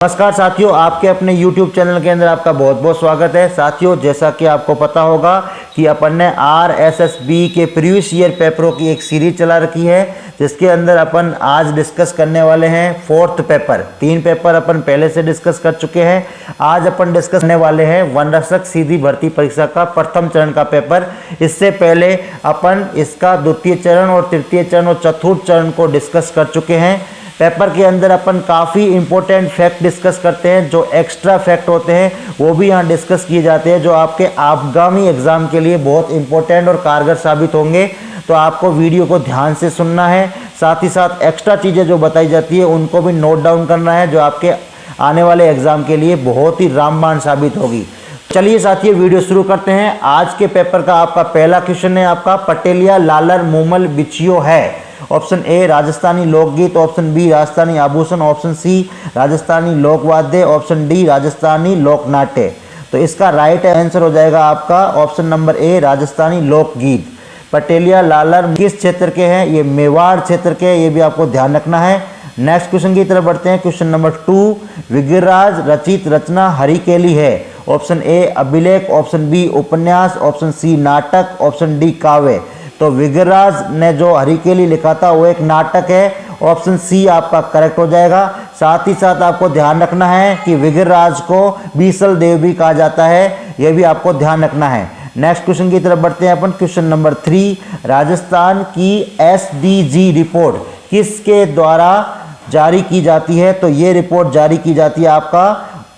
नमस्कार साथियों, आपके अपने YouTube चैनल के अंदर आपका बहुत बहुत स्वागत है। साथियों, जैसा कि आपको पता होगा कि अपन ने RSSB के प्रीवियस ईयर पेपरों की एक सीरीज चला रखी है, जिसके अंदर अपन आज डिस्कस करने वाले हैं फोर्थ पेपर। 3 पेपर अपन पहले से डिस्कस कर चुके हैं। आज अपन डिस्कस करने वाले हैं वन रक्षक सीधी भर्ती परीक्षा का प्रथम चरण का पेपर। इससे पहले अपन इसका द्वितीय चरण और तृतीय चरण और चतुर्थ चरण को डिस्कस कर चुके हैं। पेपर के अंदर अपन काफ़ी इंपॉर्टेंट फैक्ट डिस्कस करते हैं, जो एक्स्ट्रा फैक्ट होते हैं वो भी यहाँ डिस्कस किए जाते हैं, जो आपके आगामी एग्जाम के लिए बहुत इंपॉर्टेंट और कारगर साबित होंगे। तो आपको वीडियो को ध्यान से सुनना है, साथ ही साथ एक्स्ट्रा चीज़ें जो बताई जाती है उनको भी नोट डाउन करना है, जो आपके आने वाले एग्जाम के लिए बहुत ही रामबाण साबित होगी। चलिए साथियों, वीडियो शुरू करते हैं। आज के पेपर का आपका पहला क्वेश्चन है आपका पटेलिया लालर मुमल बिछियो है। ऑप्शन ए राजस्थानी लोकगीत, ऑप्शन बी राजस्थानी आभूषण, ऑप्शन सी राजस्थानी लोकवाद्य, ऑप्शन डी राजस्थानी लोकनाट्य। तो इसका राइट आंसर हो जाएगा आपका ऑप्शन नंबर ए राजस्थानी लोकगीत। पटेलिया लालर किस क्षेत्र के हैं? ये मेवाड़ क्षेत्र के, ये भी आपको ध्यान रखना है। नेक्स्ट क्वेश्चन की तरफ बढ़ते हैं। क्वेश्चन नंबर 2, विगिरराज रचित रचना हरिकेली है। ऑप्शन ए अभिलेख, ऑप्शन बी उपन्यास, ऑप्शन सी नाटक, ऑप्शन डी काव्य। तो विगिरराज ने जो हरिकेली लिखा था वो एक नाटक है। ऑप्शन सी आपका करेक्ट हो जाएगा। साथ ही साथ आपको ध्यान रखना है कि विगिरराज को बीसल देव भी कहा जाता है, यह भी आपको ध्यान रखना है। नेक्स्ट क्वेश्चन की तरफ बढ़ते हैं अपन। क्वेश्चन नंबर 3, राजस्थान की SDG रिपोर्ट किसके द्वारा जारी की जाती है? तो ये रिपोर्ट जारी की जाती है आपका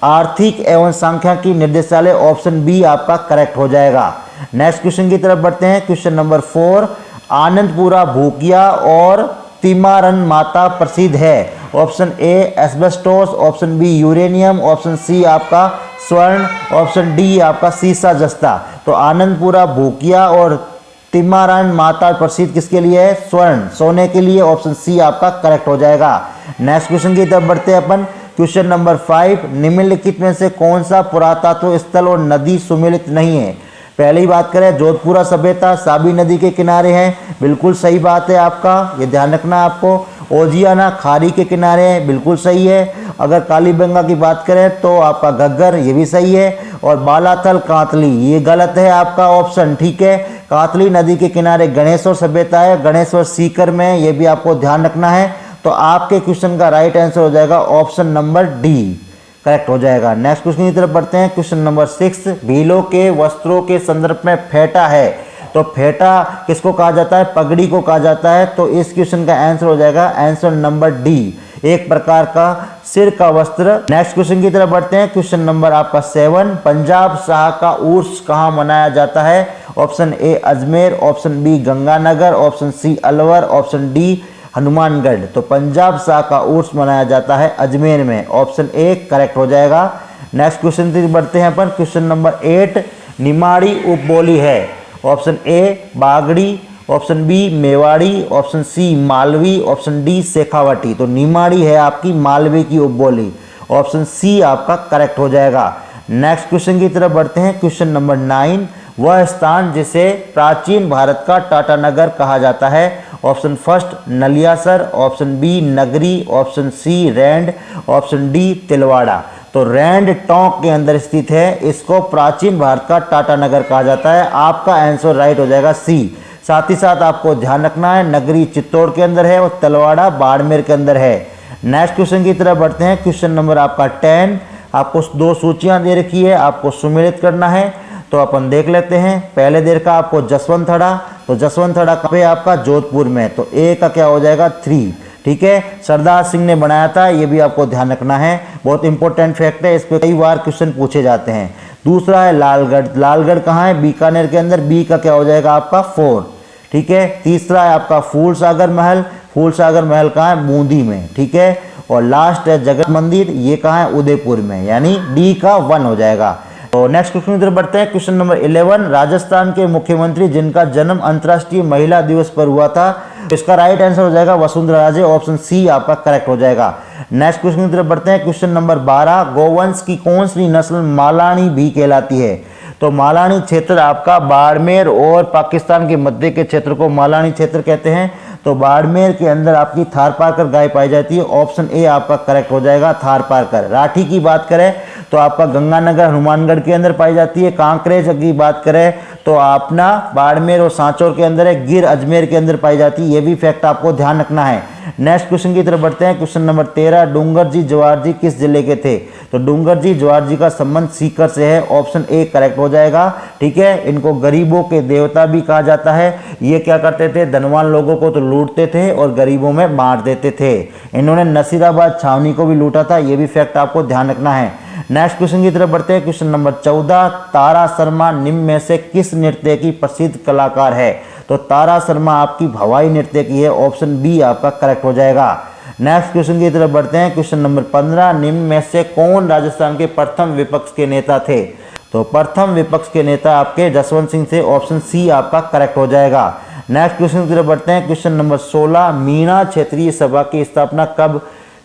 आर्थिक एवं सांख्यिकी निर्देशालय। ऑप्शन बी आपका करेक्ट हो जाएगा। नेक्स्ट क्वेश्चन की तरफ बढ़ते हैं। क्वेश्चन नंबर 4, आनंदपुरा भूकिया और तिमारन माता प्रसिद्ध है। Option A asbestos, option B uranium, option C आपका स्वर्ण, ऑप्शन डी आपका सीसा जस्ता। तो आनंदपुरा भूकिया और तिमारन माता प्रसिद्ध किसके लिए है? स्वर्ण, सोने के लिए। ऑप्शन सी आपका करेक्ट हो जाएगा। नेक्स्ट क्वेश्चन की तरफ बढ़ते हैं अपन। क्वेश्चन नंबर 5, निम्नलिखित में से कौन सा पुरातत्व स्थल और नदी सुमेलित नहीं है? पहली बात करें, जोधपुरा सभ्यता साबी नदी के किनारे है, बिल्कुल सही बात है आपका, ये ध्यान रखना है आपको। ओजियाना खाड़ी के किनारे है, बिल्कुल सही है। अगर कालीबंगा की बात करें तो आपका घग्गर, ये भी सही है। और बालाथल कांतली, ये गलत है आपका ऑप्शन, ठीक है। कांतली नदी के किनारे गणेश्वर सभ्यता है, गणेश्वर सीकर में, ये भी आपको ध्यान रखना है। तो आपके क्वेश्चन का राइट आंसर हो जाएगा ऑप्शन नंबर डी, करेक्ट हो जाएगा। नेक्स्ट क्वेश्चन की तरफ बढ़ते हैं। क्वेश्चन नंबर 6, भीलों के वस्त्रों के संदर्भ में फेटा है। तो फेटा किसको कहा जाता है? पगड़ी को कहा जाता है। तो इस क्वेश्चन का आंसर हो जाएगा आंसर नंबर डी, एक प्रकार का सिर का वस्त्र। नेक्स्ट क्वेश्चन की तरफ बढ़ते हैं। क्वेश्चन नंबर आपका 7, पंजाब शाह का उर्स कहाँ मनाया जाता है? Option A Ajmer, option B Ganganagar, option C Alwar, option D Hanumangarh. तो पंजाब शाह का उर्स मनाया जाता है अजमेर में। ऑप्शन ए करेक्ट हो जाएगा। नेक्स्ट क्वेश्चन की बढ़ते हैं अपन। क्वेश्चन नंबर 8, निमाड़ी उपबोली है। Option A Bagri, option B Mewari, option C Malvi, option D Shekhawati. तो निमाड़ी है आपकी मालवी की उपबोली। ऑप्शन सी आपका करेक्ट हो जाएगा। नेक्स्ट क्वेश्चन की तरफ बढ़ते हैं। क्वेश्चन नंबर 9, वह स्थान जिसे प्राचीन भारत का टाटानगर कहा जाता है। Option first Naliyasar, option B Nagri, option C Rand, option D Tilwara. तो रैंड टोंक के अंदर स्थित है, इसको प्राचीन भारत का टाटानगर कहा जाता है। आपका आंसर राइट हो जाएगा सी। साथ ही साथ आपको ध्यान रखना है, नगरी चित्तौड़ के अंदर है और तिलवाड़ा बाड़मेर के अंदर है। नेक्स्ट क्वेश्चन की तरफ बढ़ते हैं। क्वेश्चन नंबर आपका 10, आपको 2 सूचियाँ दे रखी है, आपको सुमेलित करना है। तो अपन देख लेते हैं। पहले देर का आपको जसवंतथड़ा, तो जसवंतथड़ा कहाँ पे? आपका जोधपुर में। तो ए का क्या हो जाएगा? 3, ठीक है। सरदार सिंह ने बनाया था, ये भी आपको ध्यान रखना है, बहुत इंपॉर्टेंट फैक्ट है, इस पर कई बार क्वेश्चन पूछे जाते हैं। दूसरा है लालगढ़, लालगढ़ कहाँ है? बीकानेर के अंदर, बी का क्या हो जाएगा आपका? 4, ठीक है। तीसरा है आपका फूल सागर महल, फूल सागर महल कहाँ है? बूंदी में, ठीक है। और लास्ट है जगत मंदिर, ये कहाँ है? उदयपुर में, यानी डी का 1 हो जाएगा। तो नेक्स्ट क्वेश्चन की तरफ बढ़ते हैं। क्वेश्चन नंबर 11, राजस्थान के मुख्यमंत्री जिनका जन्म अंतर्राष्ट्रीय महिला दिवस पर हुआ था। इसका राइट आंसर हो जाएगा वसुंधरा राजे। ऑप्शन सी आपका करेक्ट हो जाएगा। नेक्स्ट क्वेश्चन की तरफ बढ़ते हैं। क्वेश्चन नंबर 12, गोवंश की कौन सी नस्ल मालानी भी कहलाती है? तो मालानी क्षेत्र आपका बाड़मेर और पाकिस्तान के मध्य के क्षेत्र को मालानी क्षेत्र कहते हैं। तो बाड़मेर के अंदर आपकी थारपारकर गाय पाई जाती है। ऑप्शन ए आपका करेक्ट हो जाएगा, थारपारकर। राठी की बात करें तो आपका गंगानगर हनुमानगढ़ के अंदर पाई जाती है। कांकरेज की बात करें तो अपना बाड़मेर और सांचौर के अंदर है। गिर अजमेर के अंदर पाई जाती है। ये भी फैक्ट आपको ध्यान रखना है। नेक्स्ट क्वेश्चन की तरफ बढ़ते हैं। क्वेश्चन नंबर 13, डूंगर जी जवार जी किस जिले के थे? तो डूंगर जी जवार जी का संबंध सीकर से है। ऑप्शन ए करेक्ट हो जाएगा। ठीक है, इनको गरीबों के देवता भी कहा जाता है। ये क्या करते थे? धनवान लोगों को तो लूटते थे और गरीबों में बांट देते थे। इन्होंने नसीराबाद छावनी को भी लूटा था। ये भी फैक्ट आपको ध्यान रखना है। नेक्स्ट क्वेश्चन की तरफ बढ़ते हैं। क्वेश्चन नंबर 14, तारा शर्मा निम्न में से किस नृत्य की प्रसिद्ध कलाकार है? तो तारा शर्मा आपकी भवाई नृत्य की है। ऑप्शन बी आपका करेक्ट हो जाएगा। नेक्स्ट क्वेश्चन की तरफ बढ़ते हैं। क्वेश्चन नंबर 15, निम्न में से कौन राजस्थान के प्रथम विपक्ष के नेता थे? तो प्रथम विपक्ष के नेता आपके जसवंत सिंह थे। ऑप्शन सी आपका करेक्ट हो जाएगा। नेक्स्ट क्वेश्चन की तरफ बढ़ते हैं। क्वेश्चन नंबर 16, मीणा क्षेत्रीय सभा की स्थापना कब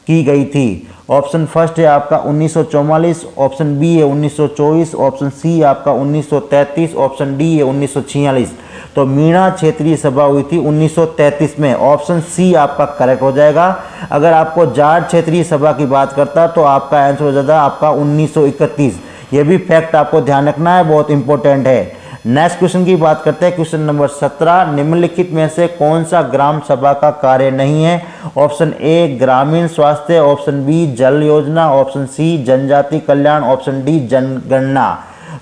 की गई थी? ऑप्शन फर्स्ट है आपका 1944, ऑप्शन बी है 1924, ऑप्शन सी आपका 1933, ऑप्शन डी है 1946। तो मीणा क्षेत्रीय सभा हुई थी 1933 में। ऑप्शन सी आपका करेक्ट हो जाएगा। अगर आपको जाट क्षेत्रीय सभा की बात करता तो आपका आंसर हो जाता आपका 1931। ये भी फैक्ट आपको ध्यान रखना है, बहुत इंपॉर्टेंट है। नेक्स्ट क्वेश्चन की बात करते हैं। क्वेश्चन नंबर 17, निम्नलिखित में से कौन सा ग्राम सभा का कार्य नहीं है? ऑप्शन ए ग्रामीण स्वास्थ्य, ऑप्शन बी जल योजना, ऑप्शन सी जनजाति कल्याण, ऑप्शन डी जनगणना।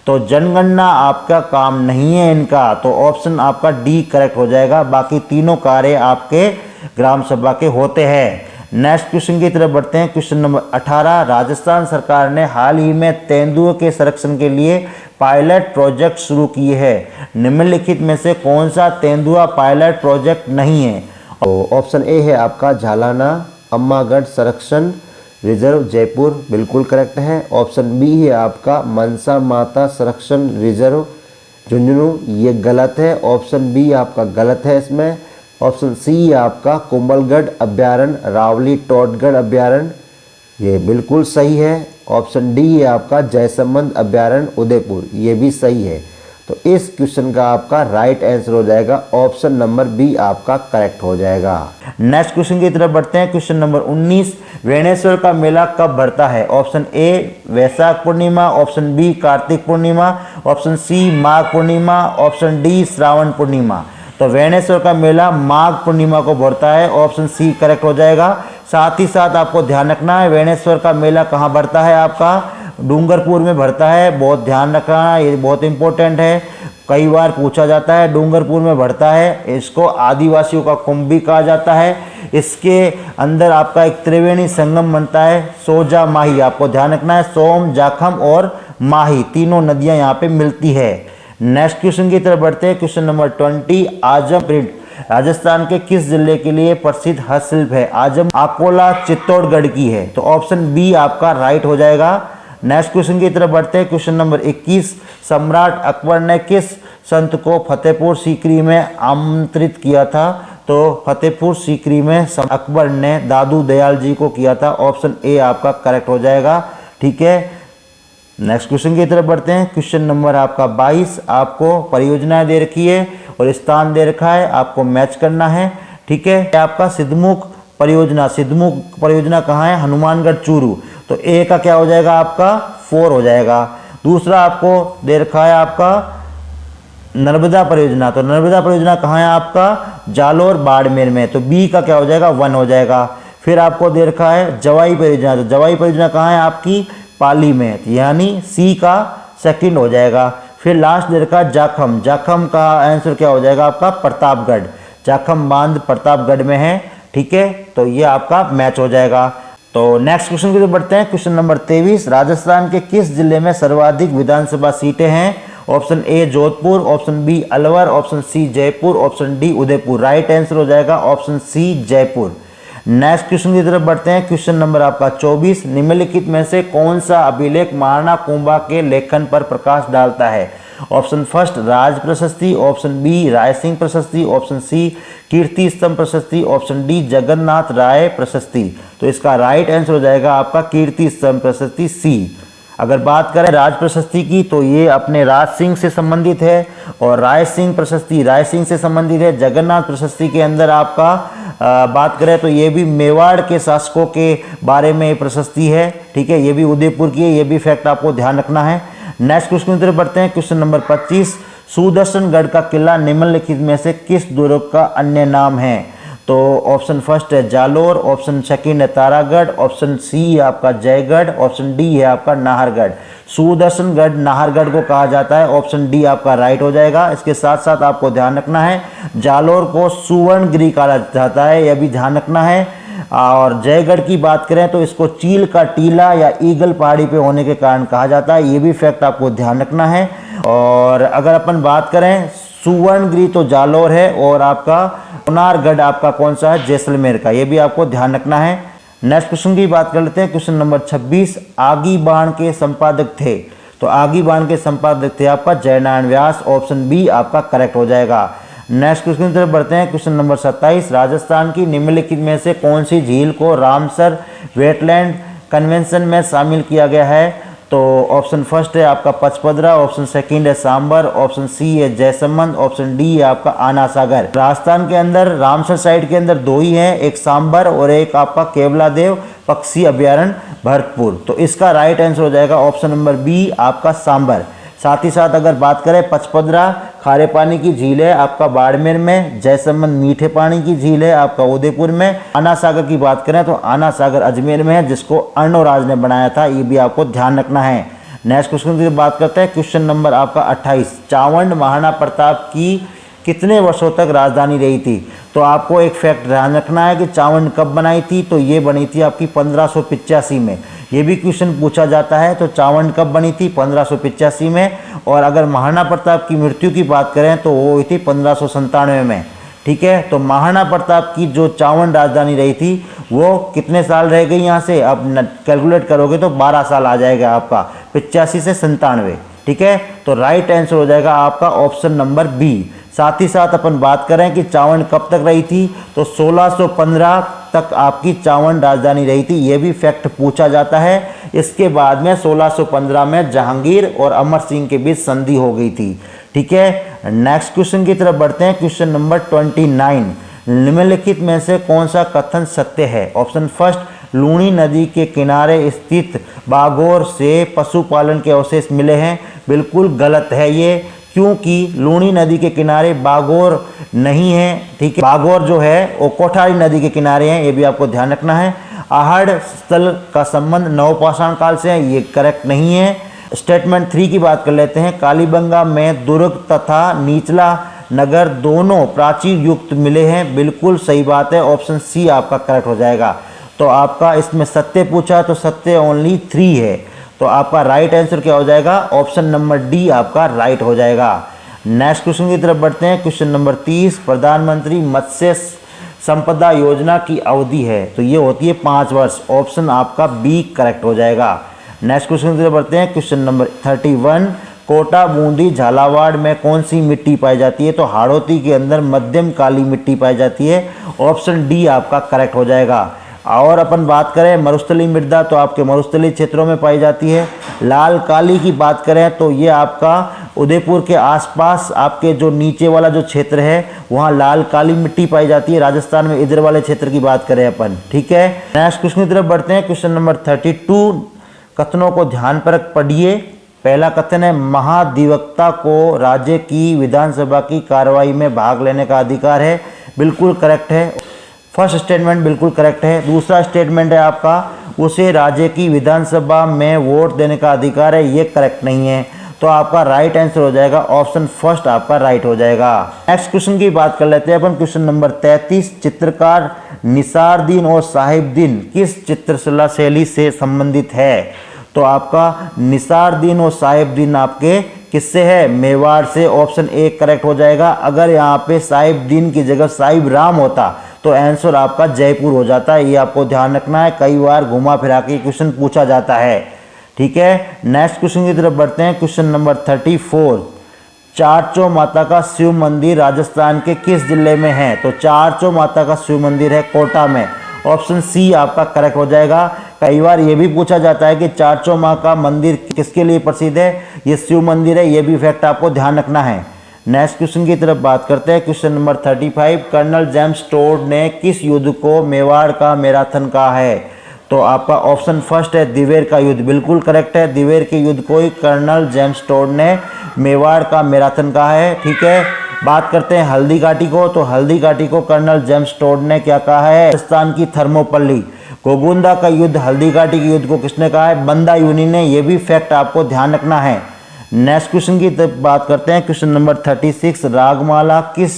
तो जनगणना आपका काम नहीं है इनका, तो ऑप्शन आपका डी करेक्ट हो जाएगा। बाकी तीनों कार्य आपके ग्राम सभा के होते हैं। नेक्स्ट क्वेश्चन की तरफ बढ़ते हैं। क्वेश्चन नंबर 18, राजस्थान सरकार ने हाल ही में तेंदुओं के संरक्षण के लिए पायलट प्रोजेक्ट शुरू किए हैं। निम्नलिखित में से कौन सा तेंदुआ पायलट प्रोजेक्ट नहीं है? तो ऑप्शन ए है आपका झालाना अम्मागढ़ संरक्षण रिजर्व जयपुर, बिल्कुल करेक्ट है। ऑप्शन बी है आपका मनसा माता संरक्षण रिजर्व झुंझुनू, ये गलत है। ऑप्शन बी आपका गलत है इसमें। ऑप्शन सी आपका कुंभलगढ़ अभ्यारण्य रावली टोटगढ़ अभ्यारण्य, ये बिल्कुल सही है। ऑप्शन डी है आपका जयसंबंध अभ्यारण्य उदयपुर, ये भी सही है। तो इस क्वेश्चन का आपका राइट आंसर हो जाएगा ऑप्शन नंबर बी आपका करेक्ट हो जाएगा। नेक्स्ट क्वेश्चन की तरफ बढ़ते हैं। क्वेश्चन नंबर 19, वेणेश्वर का मेला कब भरता है? ऑप्शन ए वैशाख पूर्णिमा, ऑप्शन बी कार्तिक पूर्णिमा, ऑप्शन सी माघ पूर्णिमा, ऑप्शन डी श्रावण पूर्णिमा। तो वेणेश्वर का मेला माघ पूर्णिमा को भरता है। ऑप्शन सी करेक्ट हो जाएगा। साथ ही साथ आपको ध्यान रखना है वेणेश्वर का मेला कहाँ भरता है? आपका डूंगरपुर में भरता है। बहुत ध्यान रखना, ये बहुत इंपॉर्टेंट है, कई बार पूछा जाता है। डूंगरपुर में भरता है। इसको आदिवासियों का कुंभ भी कहा जाता है। इसके अंदर आपका एक त्रिवेणी संगम बनता है, सोजा माही। आपको ध्यान रखना है, सोम जाखम और माही तीनों नदियां यहाँ पे मिलती है। नेक्स्ट क्वेश्चन की तरफ बढ़ते हैं। क्वेश्चन नंबर 20, आजम प्रिंट राजस्थान के किस जिले के लिए प्रसिद्ध हस्तशिल्प है? आजम अकोला चित्तौड़गढ़ की है। तो ऑप्शन बी आपका राइट हो जाएगा। नेक्स्ट क्वेश्चन की तरफ बढ़ते हैं। क्वेश्चन नंबर 21, सम्राट अकबर ने किस संत को फतेहपुर सीकरी में आमंत्रित किया था? तो फतेहपुर सीकरी में अकबर ने दादू दयाल जी को किया था। ऑप्शन ए आपका करेक्ट हो जाएगा। ठीक है, नेक्स्ट क्वेश्चन की तरफ बढ़ते हैं। क्वेश्चन नंबर आपका 22, आपको परियोजनाएं दे रखी है और स्थान दे रखा है, आपको मैच करना है। ठीक है, आपका सिद्धमुख परियोजना कहाँ है? हनुमानगढ़ चूरू। तो ए का क्या हो जाएगा? आपका 4 हो जाएगा। दूसरा आपको दे रखा है आपका नर्मदा परियोजना। तो नर्मदा परियोजना कहाँ है? आपका जालोर बाड़मेर में। तो बी का क्या हो जाएगा? 1 हो जाएगा। फिर आपको दे रखा है जवाई परियोजना। तो जवाई परियोजना कहाँ है? आपकी पाली में, यानी सी का 2 हो जाएगा। फिर लास्ट दे रखा जाखम का आंसर क्या हो जाएगा? आपका प्रतापगढ़। जाखम बांध प्रतापगढ़ में है। ठीक है, तो ये आपका मैच हो जाएगा। तो नेक्स्ट क्वेश्चन की तरफ बढ़ते हैं। क्वेश्चन नंबर 23, राजस्थान के किस जिले में सर्वाधिक विधानसभा सीटें हैं? Option A Jodhpur, option B Alwar, option C Jaipur, option D Udaipur. Right answer हो जाएगा option C Jaipur. Next question की तरफ बढ़ते हैं। क्वेश्चन नंबर आपका 24, निम्नलिखित में से कौन सा अभिलेख महाराणा कुंभा के लेखन पर प्रकाश डालता है? ऑप्शन फर्स्ट राज प्रशस्ति, ऑप्शन बी राय सिंह प्रशस्ति, ऑप्शन सी कीर्ति स्तंभ प्रशस्ति, ऑप्शन डी जगन्नाथ राय प्रशस्ति। तो इसका राइट आंसर हो जाएगा आपका कीर्ति स्तंभ प्रशस्ति सी। अगर बात करें राज प्रशस्ति की तो ये अपने राज सिंह से संबंधित है, और राय सिंह प्रशस्ति राय सिंह से संबंधित है। जगन्नाथ प्रशस्ति के अंदर आपका बात करें तो ये भी मेवाड़ के शासकों के बारे में प्रशस्ति है, ठीक है, ये भी उदयपुर की है, ये भी फैक्ट आपको ध्यान रखना है। नेक्स्ट क्वेश्चन की तरफ बढ़ते हैं। क्वेश्चन नंबर 25, सुदर्शनगढ़ का किला निम्नलिखित में से किस दुर्ग का अन्य नाम है? तो ऑप्शन फर्स्ट है जालोर, ऑप्शन सेकंड है तारागढ़, ऑप्शन सी है आपका जयगढ़, ऑप्शन डी है आपका नाहरगढ़। सुदर्शनगढ़ नाहरगढ़ को कहा जाता है, ऑप्शन डी आपका राइट हो जाएगा। इसके साथ साथ आपको ध्यान रखना है जालोर को सुवर्णगिरी कहा जाता है, यह भी ध्यान रखना है। और जयगढ़ की बात करें तो इसको चील का टीला या ईगल पहाड़ी पे होने के कारण कहा जाता है, ये भी फैक्ट आपको ध्यान रखना है। और अगर अपन बात करें सुवर्णगिरी तो जालोर है, और आपका कोनारगढ़ आपका कौन सा है? जैसलमेर का, ये भी आपको ध्यान रखना है। नेक्स्ट क्वेश्चन की बात कर लेते हैं। क्वेश्चन नंबर 26, आगी बाण के संपादक थे? तो आगी बाण के संपादक थे आपका जयनारायण व्यास, ऑप्शन बी आपका करेक्ट हो जाएगा। नेक्स्ट क्वेश्चन की तरफ बढ़ते हैं। क्वेश्चन नंबर 27, राजस्थान की निम्नलिखित में से कौन सी झील को रामसर वेटलैंड कन्वेंशन में शामिल किया गया है? तो ऑप्शन फर्स्ट है आपका पचपदरा, ऑप्शन सेकंड है सांबर, ऑप्शन सी है जयसमंद, ऑप्शन डी है आपका आना सागर। राजस्थान के अंदर रामसर साइड के अंदर दो ही हैं, एक सांबर और एक आपका केवलादेव पक्षी अभ्यारण्य भरतपुर। तो इसका राइट आंसर हो जाएगा ऑप्शन नंबर बी आपका सांबर। साथ ही साथ अगर बात करें पचपदरा खारे पानी की झील है आपका बाड़मेर में, जयसमंद मीठे पानी की झील है आपका उदयपुर में, आना सागर की बात करें तो आना सागर अजमेर में है, जिसको अर्णोराज ने बनाया था, ये भी आपको ध्यान रखना है। नेक्स्ट क्वेश्चन की बात करते हैं। क्वेश्चन नंबर आपका 28, चावंड महाराणा प्रताप की कितने वर्षों तक राजधानी रही थी? तो आपको एक फैक्ट ध्यान रखना है कि चावंड कब बनाई थी? तो ये बनी थी आपकी 1585 में, ये भी क्वेश्चन पूछा जाता है। तो चावंड कब बनी थी? 1585 में। और अगर महाराणा प्रताप की मृत्यु की बात करें तो वो हुई थी 1597 में, ठीक है। तो महाराणा प्रताप की जो चावंड राजधानी रही थी वो कितने साल रह गई यहाँ से? अब कैलकुलेट करोगे तो 12 साल आ जाएगा आपका, 85 से 97, ठीक है। तो राइट आंसर हो जाएगा आपका ऑप्शन नंबर बी। साथ ही साथ अपन बात करें कि चावंड कब तक रही थी, तो 1615 तक आपकी चावंड राजधानी रही थी, ये भी फैक्ट पूछा जाता है। इसके बाद में 1615 में जहांगीर और अमर सिंह के बीच संधि हो गई थी, ठीक है। नेक्स्ट क्वेश्चन की तरफ बढ़ते हैं। क्वेश्चन नंबर 29, निम्नलिखित में से कौन सा कथन सत्य है? ऑप्शन फर्स्ट, लूणी नदी के किनारे स्थित बागोर से पशुपालन के अवशेष मिले हैं। बिल्कुल गलत है ये, क्योंकि लूणी नदी के किनारे बागोर नहीं है, ठीक है। बागोर जो है वो कोठारी नदी के किनारे हैं, ये भी आपको ध्यान रखना है। आहड़ स्थल का संबंध नवपाषाण काल से है, ये करेक्ट नहीं है। स्टेटमेंट 3 की बात कर लेते हैं। कालीबंगा में दुर्ग तथा निचला नगर दोनों प्राचीर युक्त मिले हैं, बिल्कुल सही बात है, ऑप्शन सी आपका करेक्ट हो जाएगा। तो आपका इसमें सत्य पूछा तो सत्य ओनली 3 है, तो आपका राइट आंसर क्या हो जाएगा? ऑप्शन नंबर डी आपका राइट हो जाएगा। नेक्स्ट क्वेश्चन की तरफ बढ़ते हैं। क्वेश्चन नंबर 30, प्रधानमंत्री मत्स्य संपदा योजना की अवधि है, तो ये होती है 5 वर्ष, ऑप्शन आपका बी करेक्ट हो जाएगा। नेक्स्ट क्वेश्चन की तरफ बढ़ते हैं। क्वेश्चन नंबर 31, कोटा बूंदी झालावाड़ में कौन सी मिट्टी पाई जाती है? तो हाड़ौती के अंदर मध्यम काली मिट्टी पाई जाती है, ऑप्शन डी आपका करेक्ट हो जाएगा। और अपन बात करें मरुस्थली मृदा तो आपके मरुस्थली क्षेत्रों में पाई जाती है। लाल काली की बात करें तो ये आपका उदयपुर के आसपास आपके जो नीचे वाला जो क्षेत्र है वहाँ लाल काली मिट्टी पाई जाती है। राजस्थान में इधर वाले क्षेत्र की बात करें अपन, ठीक है। नेक्स्ट क्वेश्चन की तरफ बढ़ते हैं। क्वेश्चन नंबर 32, कथनों को ध्यानपूर्वक पढ़िए। पहला कथन है, महाधिवक्ता को राज्य की विधानसभा की कार्रवाई में भाग लेने का अधिकार है, बिल्कुल करेक्ट है। फर्स्ट स्टेटमेंट बिल्कुल करेक्ट है। दूसरा स्टेटमेंट है आपका, उसे राज्य की विधानसभा में वोट देने का अधिकार है, ये करेक्ट नहीं है, तो आपका राइट आंसर हो जाएगा ऑप्शन फर्स्ट आपका राइट हो जाएगा। नेक्स्ट क्वेश्चन की बात कर लेते हैं अपन। क्वेश्चन नंबर 33, चित्रकार निसारदीन और साहिबदीन किस चित्रकला शैली से संबंधित है? तो आपका निसारदीन और साहिबदीन आपके किससे है? मेवाड़ से, ऑप्शन ए करेक्ट हो जाएगा। अगर यहाँ पे साहिबदीन की जगह साहिब राम होता तो आंसर आपका जयपुर हो जाता है, ये आपको ध्यान रखना है, कई बार घुमा फिरा के क्वेश्चन पूछा जाता है, ठीक है। नेक्स्ट क्वेश्चन की तरफ बढ़ते हैं। क्वेश्चन नंबर 34, चारचौ माता का शिव मंदिर राजस्थान के किस जिले में है? तो चारचौ माता का शिव मंदिर है कोटा में, ऑप्शन सी आपका करेक्ट हो जाएगा। कई बार ये भी पूछा जाता है कि चारचौ माँ का मंदिर किसके लिए प्रसिद्ध है, ये शिव मंदिर है, ये भी फैक्ट आपको ध्यान रखना है। नेक्स्ट क्वेश्चन की तरफ बात करते हैं। Question number 35, colonel James Tod ने किस युद्ध को मेवाड़ का मैराथन कहा है? तो आपका ऑप्शन फर्स्ट है दिवेर का युद्ध, बिल्कुल करेक्ट है। दिवेर के युद्ध को ही कर्नल जेम्स टोड ने मेवाड़ का मैराथन कहा है। ठीक है, बात करते हैं हल्दी घाटी को। तो हल्दी घाटी को कर्नल जेम्स टोड ने क्या कहा है? राजस्थान की थर्मोपल्ली। गोगुंदा का युद्ध, हल्दी घाटी के युद्ध को किसने कहा है? बंदा यूनी ने। ये भी फैक्ट आपको ध्यान रखना है। नेक्स्ट क्वेश्चन की बात करते हैं। क्वेश्चन नंबर 36, रागमाला किस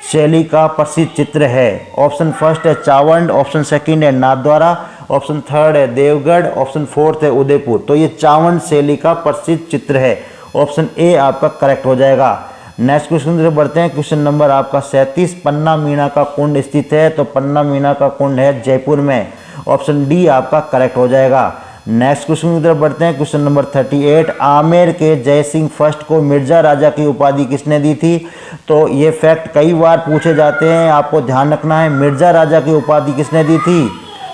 शैली का प्रसिद्ध चित्र है? ऑप्शन फर्स्ट है चावंड, ऑप्शन सेकंड है नाथद्वारा, ऑप्शन थर्ड है देवगढ़, ऑप्शन फोर्थ है उदयपुर। तो ये चावंड शैली का प्रसिद्ध चित्र है। ऑप्शन ए आपका करेक्ट हो जाएगा। नेक्स्ट क्वेश्चन की तरफ बढ़ते हैं। क्वेश्चन नंबर आपका 37, पन्ना मीना का कुंड स्थित है? तो पन्ना मीना का कुंड है जयपुर में। ऑप्शन डी आपका करेक्ट हो जाएगा। नेक्स्ट क्वेश्चन की तरफ बढ़ते हैं। क्वेश्चन नंबर 38, आमेर के जय सिंह फर्स्ट को मिर्जा राजा की उपाधि किसने दी थी? तो ये फैक्ट कई बार पूछे जाते हैं, आपको ध्यान रखना है। मिर्जा राजा की उपाधि किसने दी थी?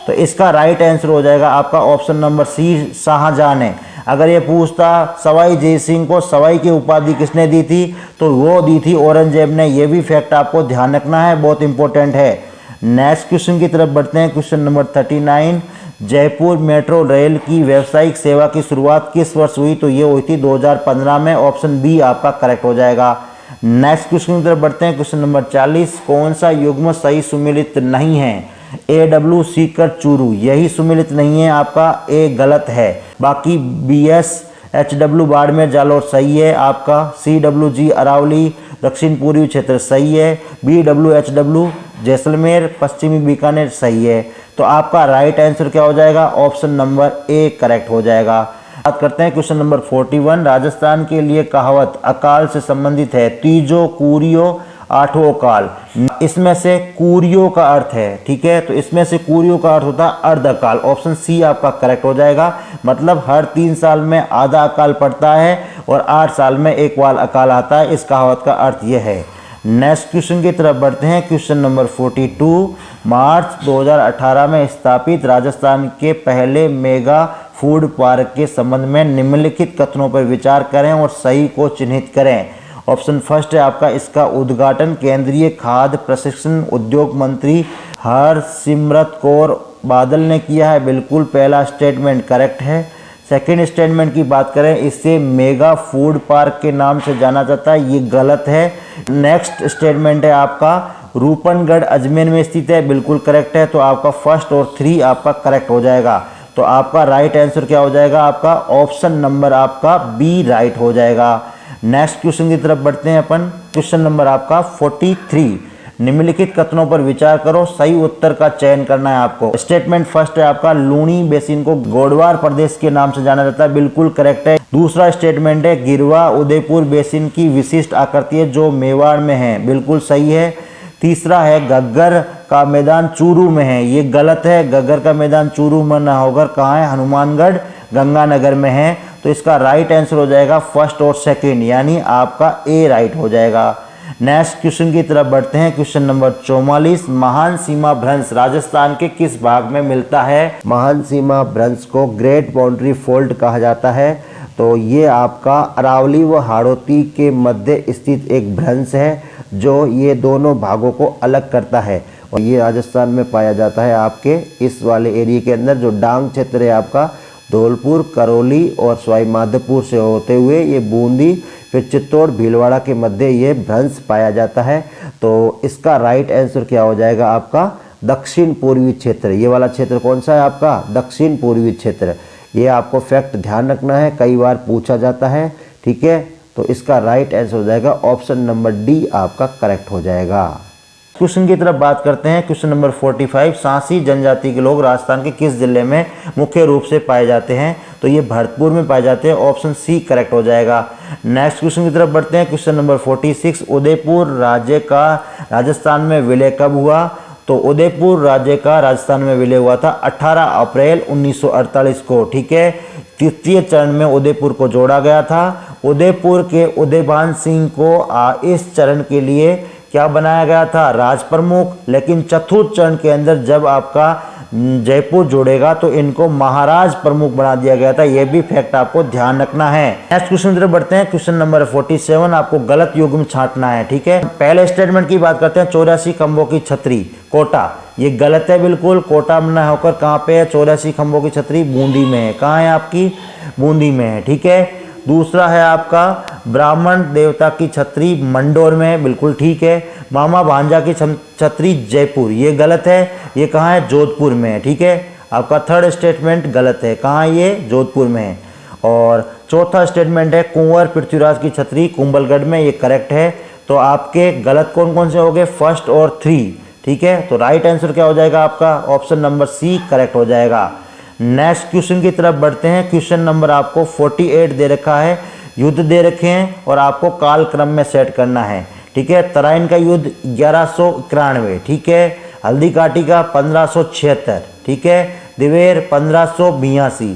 तो इसका राइट आंसर हो जाएगा आपका ऑप्शन नंबर सी, शाहजहां ने। अगर ये पूछता सवाई जय सिंह को सवाई की उपाधि किसने दी थी, तो वो दी थी औरंगजेब ने। ये भी फैक्ट आपको ध्यान रखना है, बहुत इंपॉर्टेंट है। नेक्स्ट क्वेश्चन की तरफ बढ़ते हैं। Question number 39, Jaipur metro rail की व्यावसायिक सेवा की शुरुआत किस वर्ष हुई? तो ये हुई थी 2015 में। ऑप्शन बी आपका करेक्ट हो जाएगा। नेक्स्ट क्वेश्चन की तरफ बढ़ते हैं। क्वेश्चन नंबर 40, कौन सा युग्म सही सुमेलित नहीं है? AW सीकर चूरू, यही सुमेलित नहीं है आपका, ए गलत है। बाकी BS HW बाड़मेर जालौर सही है आपका। CWG अरावली दक्षिण पूर्वी क्षेत्र सही है। BW HW जैसलमेर पश्चिमी बीकानेर सही है। तो आपका राइट आंसर क्या हो जाएगा? ऑप्शन नंबर ए करेक्ट हो जाएगा। बात करते हैं क्वेश्चन नंबर 41, राजस्थान के लिए कहावत अकाल से संबंधित है। तीजो कूरियो आठों काल, इसमें से कूरियो का अर्थ है। ठीक है, तो इसमें से कूरियो का अर्थ होता है अर्धकाल। ऑप्शन सी आपका करेक्ट हो जाएगा। मतलब हर 3 साल में आधा अकाल पड़ता है और 8 साल में एक बार अकाल आता है। इस कहावत का अर्थ यह है। नेक्स्ट क्वेश्चन की तरफ बढ़ते हैं। क्वेश्चन नंबर 42, मार्च 2018 में स्थापित राजस्थान के पहले मेगा फूड पार्क के संबंध में निम्नलिखित कथनों पर विचार करें और सही को चिन्हित करें। ऑप्शन फर्स्ट है आपका, इसका उद्घाटन केंद्रीय खाद्य प्रशिक्षण उद्योग मंत्री हरसिमरत कौर बादल ने किया है। बिल्कुल पहला स्टेटमेंट करेक्ट है। सेकंड स्टेटमेंट की बात करें, इससे मेगा फूड पार्क के नाम से जाना जाता है, ये गलत है। नेक्स्ट स्टेटमेंट है आपका, रूपनगढ़ अजमेर में स्थित है, बिल्कुल करेक्ट है। तो आपका फर्स्ट और 3 आपका करेक्ट हो जाएगा। तो आपका राइट आंसर क्या हो जाएगा? आपका ऑप्शन नंबर आपका बी राइट हो जाएगा। नेक्स्ट क्वेश्चन की तरफ बढ़ते हैं अपन। क्वेश्चन नंबर आपका 43, निम्नलिखित कथनों पर विचार करो, सही उत्तर का चयन करना है आपको। स्टेटमेंट फर्स्ट है आपका, लूणी बेसिन को गोडवार प्रदेश के नाम से जाना जाता है, बिल्कुल करेक्ट है। दूसरा स्टेटमेंट है, गिरवा उदयपुर बेसिन की विशिष्ट आकृति है जो मेवाड़ में है, बिल्कुल सही है। तीसरा है, घग्गर का मैदान चूरू में है, ये गलत है। घग्गर का मैदान चूरू में ना होकर कहाँ है? हनुमानगढ़ गंगानगर में है। तो इसका राइट आंसर हो जाएगा फर्स्ट और सेकंड, यानी आपका ए राइट हो जाएगा। नेक्स्ट क्वेश्चन की तरफ बढ़ते हैं। क्वेश्चन नंबर 44, महान सीमा भ्रंश राजस्थान के किस भाग में मिलता है? महान सीमा भ्रंश को ग्रेट बाउंड्री फोल्ड कहा जाता है। तो ये आपका अरावली व हाड़ौती के मध्य स्थित एक भ्रंश है जो ये दोनों भागों को अलग करता है और ये राजस्थान में पाया जाता है आपके इस वाले एरिया के अंदर। जो डांग क्षेत्र है आपका धौलपुर, करौली और सवाई माधोपुर से होते हुए ये बूंदी, फिर चित्तौड़, भीलवाड़ा के मध्य ये भ्रंश पाया जाता है। तो इसका राइट आंसर क्या हो जाएगा आपका? दक्षिण पूर्वी क्षेत्र। ये वाला क्षेत्र कौन सा है आपका? दक्षिण पूर्वी क्षेत्र। ये आपको फैक्ट ध्यान रखना है, कई बार पूछा जाता है। ठीक है, तो इसका राइट आंसर हो जाएगा ऑप्शन नंबर डी आपका करेक्ट हो जाएगा। क्वेश्चन की तरफ बात करते हैं। क्वेश्चन नंबर 45, सांसी जनजाति के लोग राजस्थान के किस जिले में मुख्य रूप से पाए जाते हैं? तो ये भरतपुर में पाए जाते हैं, ऑप्शन सी करेक्ट हो जाएगा। नेक्स्ट क्वेश्चन की तरफ बढ़ते हैं। क्वेश्चन नंबर 46, उदयपुर राज्य का राजस्थान में विलय कब हुआ? तो उदयपुर राज्य का राजस्थान में विलय हुआ था 18 अप्रैल 1948 को। ठीक है, तृतीय चरण में उदयपुर को जोड़ा गया था। उदयपुर के उदयभान सिंह को इस चरण के लिए क्या बनाया गया था? राज प्रमुख। लेकिन चतुर्थ चरण के अंदर जब आपका जयपुर जोड़ेगा तो इनको महाराज प्रमुख बना दिया गया था। यह भी फैक्ट आपको ध्यान रखना है। नेक्स्ट क्वेश्चन तरफ बढ़ते हैं। क्वेश्चन नंबर 47, आपको गलत युग्म छांटना है। ठीक है, पहले स्टेटमेंट की बात करते हैं। 84 खंभों की छतरी कोटा, ये गलत है बिल्कुल। कोटा में होकर कहाँ पे है? 84 खंभों की छतरी बूंदी में है। कहाँ है आपकी? बूंदी में है। ठीक है, दूसरा है आपका ब्राह्मण देवता की छतरी मंडोर में है, बिल्कुल ठीक है। मामा भांजा की छतरी जयपुर, ये गलत है। ये कहाँ है? जोधपुर में है। ठीक है, आपका थर्ड स्टेटमेंट गलत है। कहाँ ये? जोधपुर में है। और चौथा स्टेटमेंट है कुंवर पृथ्वीराज की छतरी कुंभलगढ़ में, ये करेक्ट है। तो आपके गलत कौन कौन से हो गए? फर्स्ट और 3। ठीक है, तो राइट आंसर क्या हो जाएगा आपका? ऑप्शन नंबर सी करेक्ट हो जाएगा। नेक्स्ट क्वेश्चन की तरफ बढ़ते हैं। क्वेश्चन नंबर आपको 48 दे रखा है, युद्ध दे रखे हैं और आपको काल क्रम में सेट करना है। ठीक है, तराइन का युद्ध 1191। ठीक है, हल्दी घाटी का 1576। ठीक है, दिवेर 1582,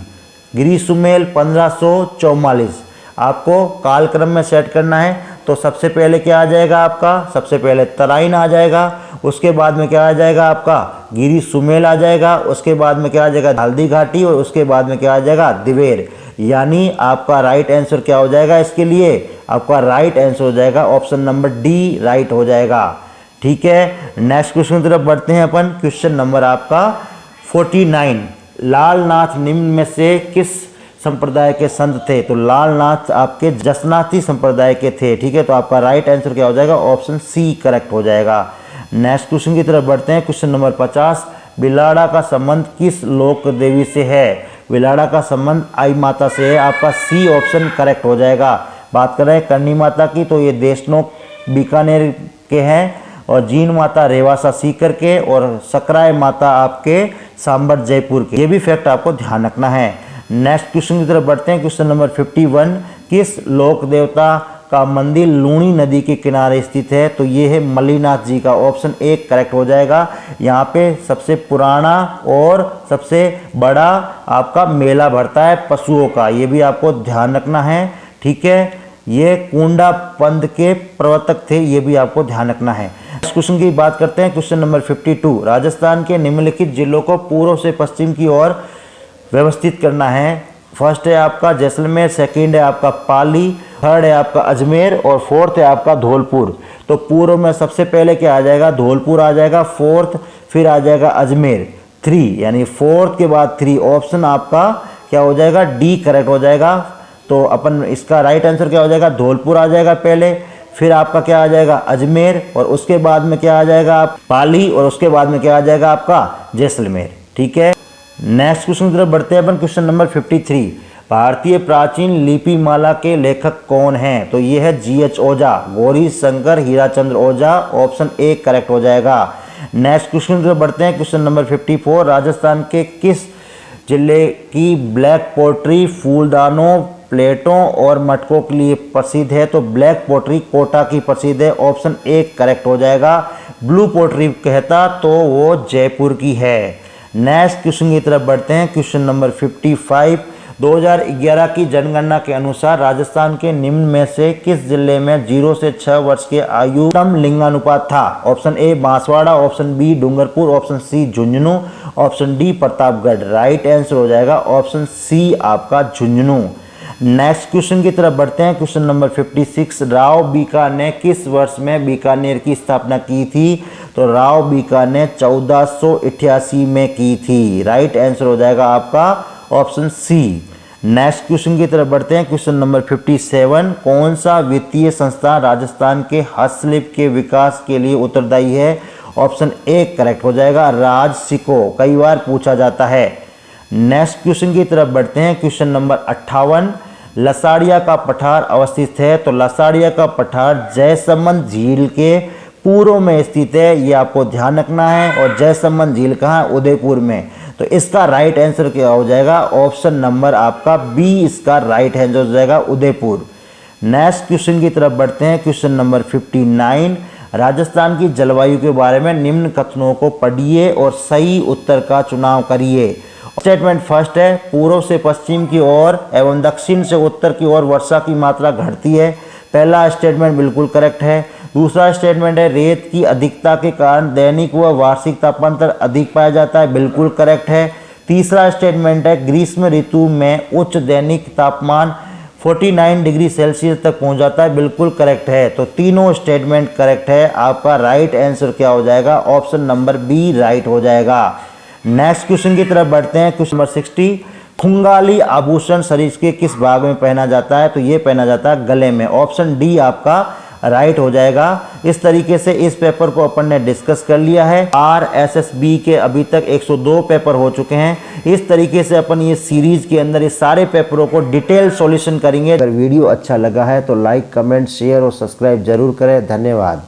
गिरी सुमेल 1544। आपको कालक्रम में सेट करना है। तो सबसे पहले क्या आ जाएगा आपका? सबसे पहले तराइन आ जाएगा, उसके बाद में क्या आ जाएगा आपका? गिरी सुमेल आ जाएगा, उसके बाद में क्या आ जाएगा? हल्दी घाटी, और उसके बाद में क्या आ जाएगा? दिवेर। यानी आपका राइट आंसर क्या हो जाएगा इसके लिए? आपका राइट आंसर हो जाएगा ऑप्शन नंबर डी, राइट हो जाएगा। ठीक है, नेक्स्ट क्वेश्चन की तरफ बढ़ते हैं अपन। क्वेश्चन नंबर आपका 49, लालनाथ निम्न में से किस संप्रदाय के संत थे? तो लालनाथ आपके जसनाथी संप्रदाय के थे। ठीक है, तो आपका राइट आंसर क्या हो जाएगा? ऑप्शन सी करेक्ट हो जाएगा। नेक्स्ट क्वेश्चन की तरफ बढ़ते हैं। क्वेश्चन नंबर 50, बिलाड़ा का संबंध किस लोक देवी से है? बिलाड़ा का संबंध आई माता से है। आपका सी ऑप्शन करेक्ट हो जाएगा। बात कर रहे हैं करनी माता की, तो ये देशनोक बीकानेर के हैं, और जीन माता रेवासा सीकर के, और सकराय माता आपके सांबर जयपुर के। ये भी फैक्ट आपको ध्यान रखना है। नेक्स्ट क्वेश्चन की तरफ बढ़ते हैं। क्वेश्चन नंबर 51, किस लोक देवता का मंदिर लूणी नदी के किनारे स्थित है? तो ये है मल्लीनाथ जी का। ऑप्शन ए करेक्ट हो जाएगा। यहाँ पे सबसे पुराना और सबसे बड़ा आपका मेला भरता है पशुओं का, ये भी आपको ध्यान रखना है। ठीक है, ये कुंडा पंथ के प्रवर्तक थे, ये भी आपको ध्यान रखना है। नेक्स्ट क्वेश्चन की बात करते हैं। क्वेश्चन नंबर 52, राजस्थान के निम्नलिखित जिलों को पूर्व से पश्चिम की ओर व्यवस्थित करना है। फर्स्ट है आपका जैसलमेर, सेकंड है आपका पाली, थर्ड है आपका अजमेर, और फोर्थ है आपका धौलपुर। तो पूर्व में सबसे पहले क्या आ जाएगा? धौलपुर आ जाएगा, फोर्थ फिर आ जाएगा अजमेर, 3, यानी फोर्थ के बाद 3। ऑप्शन आपका क्या हो जाएगा? डी करेक्ट हो जाएगा। तो अपन इसका राइट आंसर क्या हो जाएगा? धौलपुर आ जाएगा पहले, फिर आपका क्या आ जाएगा? अजमेर, और उसके बाद में क्या आ जाएगा? आप पाली, और उसके बाद में क्या आ जाएगा आपका? जैसलमेर। ठीक है, नेक्स्ट क्वेश्चन की तरफ बढ़ते हैं अपन। क्वेश्चन नंबर 53, भारतीय प्राचीन लिपि माला के लेखक कौन हैं? तो ये है GH Ojha, Gauri Shankar Hirachandra Ojha. Option A correct हो जाएगा। नेक्स्ट क्वेश्चन की तरफ बढ़ते हैं। क्वेश्चन नंबर 54, राजस्थान के किस जिले की ब्लैक पोट्री फूलदानों, प्लेटों और मटकों के लिए प्रसिद्ध है? तो ब्लैक पोट्री कोटा की प्रसिद्ध है। ऑप्शन ए करेक्ट हो जाएगा। ब्लू पोट्री कहता तो वो जयपुर की है। नेक्स्ट क्वेश्चन की तरफ बढ़ते हैं। क्वेश्चन नंबर 55, 2011 की जनगणना के अनुसार राजस्थान के निम्न में से किस जिले में 0 से 6 वर्ष के आयु कम लिंगानुपात था? Option A Banswara, option B Dungarpur, option C Jhunjhunu, option D Pratapgarh. Right answer हो जाएगा ऑप्शन सी आपका झुंझुनू। नेक्स्ट क्वेश्चन की तरफ बढ़ते हैं। क्वेश्चन नंबर 56, राव बीका ने किस वर्ष में बीकानेर की स्थापना की थी? तो राव बीका ने 1488 में की थी। राइट आंसर हो जाएगा आपका ऑप्शन सी। नेक्स्ट क्वेश्चन की तरफ बढ़ते हैं। क्वेश्चन नंबर 57, कौन सा वित्तीय संस्थान राजस्थान के हस्तशिल्प के विकास के लिए उत्तरदायी है? ऑप्शन ए करेक्ट हो जाएगा, राज सिको। कई बार पूछा जाता है। नेक्स्ट क्वेश्चन की तरफ बढ़ते हैं। क्वेश्चन नंबर 58, लसाड़िया का पठार अवस्थित है? तो लसाड़िया का पठार जयसमंद झील के पूर्व में स्थित है, ये आपको ध्यान रखना है। और जयसमंद झील कहाँ? उदयपुर में। तो इसका राइट आंसर क्या हो जाएगा? ऑप्शन नंबर आपका बी इसका राइट आंसर हो जाएगा, उदयपुर। नेक्स्ट क्वेश्चन की तरफ बढ़ते हैं। क्वेश्चन नंबर 59, राजस्थान की जलवायु के बारे में निम्न कथनों को पढ़िए और सही उत्तर का चुनाव करिए। स्टेटमेंट फर्स्ट है, पूर्व से पश्चिम की ओर एवं दक्षिण से उत्तर की ओर वर्षा की मात्रा घटती है। पहला स्टेटमेंट बिल्कुल करेक्ट है। दूसरा स्टेटमेंट है रेत की अधिकता के कारण दैनिक व वार्षिक तापांतर अधिक पाया जाता है, बिल्कुल करेक्ट है। तीसरा स्टेटमेंट है ग्रीष्म ऋतु में उच्च दैनिक तापमान 49 डिग्री सेल्सियस तक पहुंच जाता है, बिल्कुल करेक्ट है। तो तीनों स्टेटमेंट करेक्ट है। आपका राइट आंसर क्या हो जाएगा? ऑप्शन नंबर बी राइट हो जाएगा। नेक्स्ट क्वेश्चन की तरफ बढ़ते हैं। क्वेश्चन नंबर 60, खुंगाली आभूषण शरीर के किस भाग में पहना जाता है? तो ये पहना जाता है गले में। ऑप्शन डी आपका राइट हो जाएगा। इस तरीके से इस पेपर को अपन ने डिस्कस कर लिया है। RSSB के अभी तक 102 पेपर हो चुके हैं। इस तरीके से अपन ये सीरीज के अंदर इस सारे पेपरों को डिटेल सॉल्यूशन करेंगे। अगर वीडियो अच्छा लगा है तो लाइक, कमेंट, शेयर और सब्सक्राइब जरूर करें। धन्यवाद।